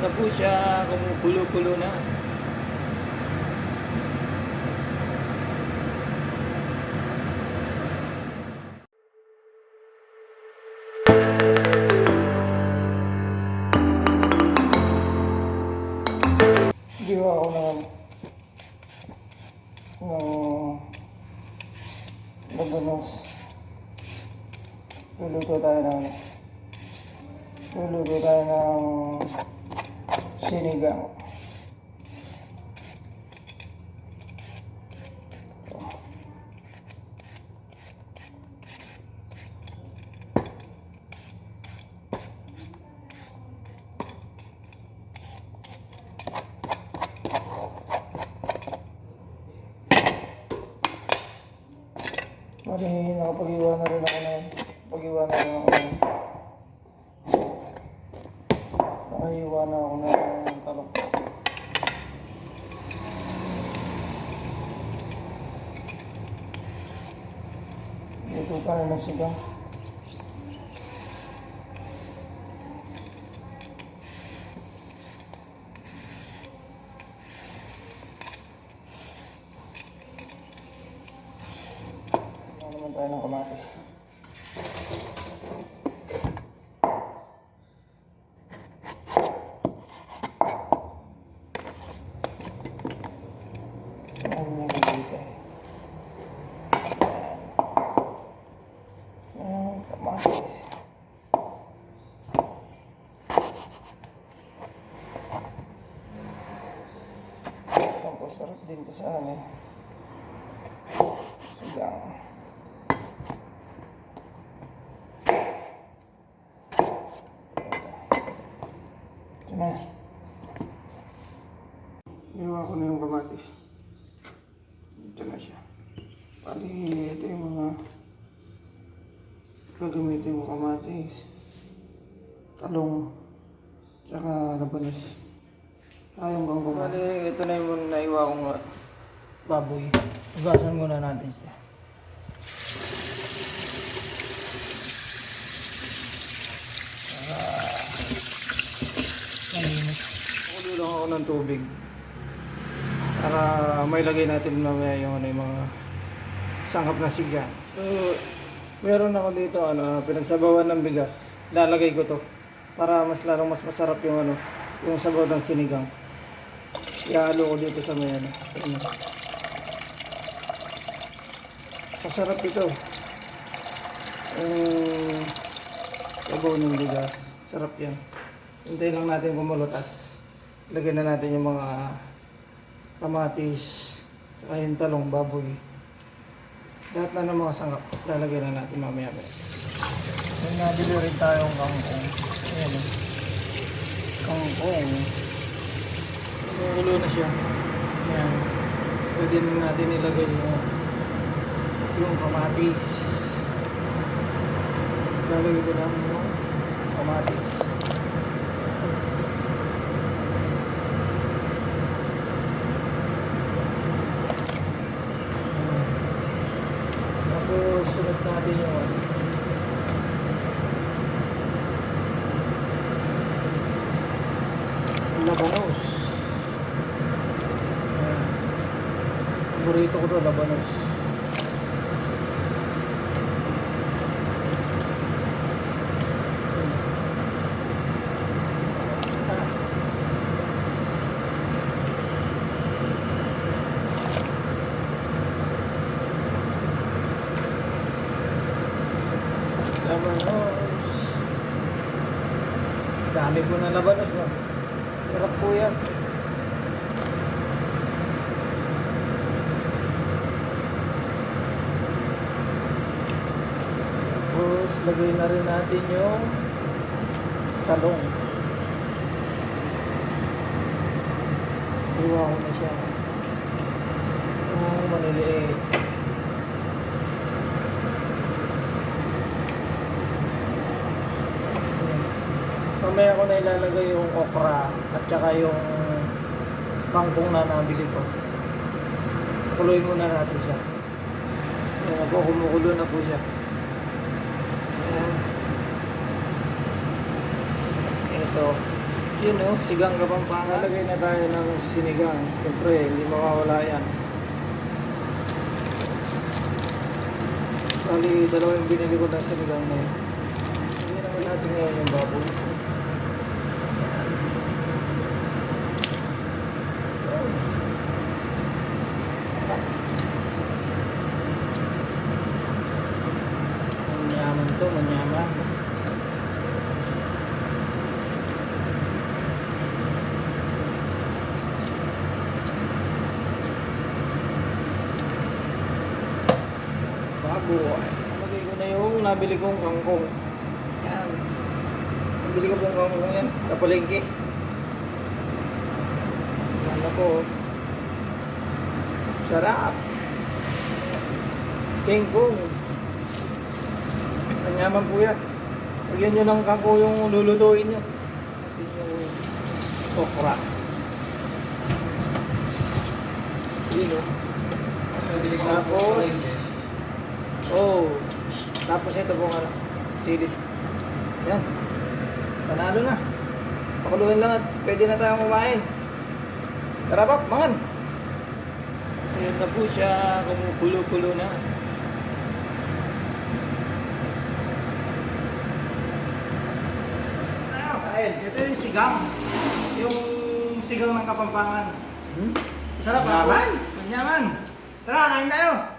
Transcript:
na po siya, kumukulo-kulo na. Giwa ako ng labanos. Luluto tayo ng sinigang. Bali, nakapag-iwa na rin ako ng nakaiwa na ako ng talong. Dito tayo ng sigang. Naman tayo ng kamatis. Kamatis. Tapos sarap din to sa ano. Sigang. Na. Gawa ko na yung kamatis. Ito na siya. Bali, ito yung mga gagamitin mo: kamatis, talong, tsaka labanos. Ayong ganggang. Bali, ito na yung naiwa kong baboy. Ugasan muna natin siya. Kulo lang ako ng tubig para may lagay natin mamaya yung mga sangkap na siga. So, meron ako dito pinagsabawan ng bigas. Lalagay ko to para mas masarap yung yung sabaw ng sinigang. Ihalo ko dito sa may masarap ito. Sabaw ng bigas. Sarap yan. Hintayin lang natin kumulutas. Lagyan na natin yung mga kamatis, saka yung talong, baboy. Lahat na ng mga sangkap, lalagyan na natin mamaya. May nabili rin tayong kangkong. Ayan o. Kangkong. Kumukulo na siya. Ayan. Pwede na natin ilagay yung kamatis. Lalagay ko lang yung kamatis. Sunod natin yung labanos. Paborito ko to, labanos. Labanos. Dami po ng labanos, no? Sarap po yan. Tapos lagay na rin natin yung talong. Iwa ko na siya. Maliliit. Mamaya ko na ilalagay yung okra at saka yung kangkong na nabili ko. Kuluin muna natin siya. Ayan po, kumukulo na po siya. Ayan. Ito. Yun o, sigang Kapampangan. Lagay na tayo ng sinigang. Siyempre, hindi mawawala yan. Bali, dalawa yung binili ko ng sinigang na yun. Hindi naman natin ngayon yung baboy. Manyaman to, manyaman. Baboy. Nalagay ko na yung nabili kong kangkong. Yan. Nabili ko pong kangkong yan sa palengke. Yan ako. Sarap. Kangkong. Manyaman po yan. Lagyan nyo ng kangkong yung lulutuin nyo. Yung okra. Yun o. Tapos, tapos ito pong ano, chili. Yan. Panalo na. Pakuluin lang at pwede na tayong kumain. Tara Pap, mangan. Ayun na po siya, kumukulo-kulo na. Ito yung sigang. Yung sigang ng Kapampangan. Sarap ako. Manyaman. Tara, kain tayo.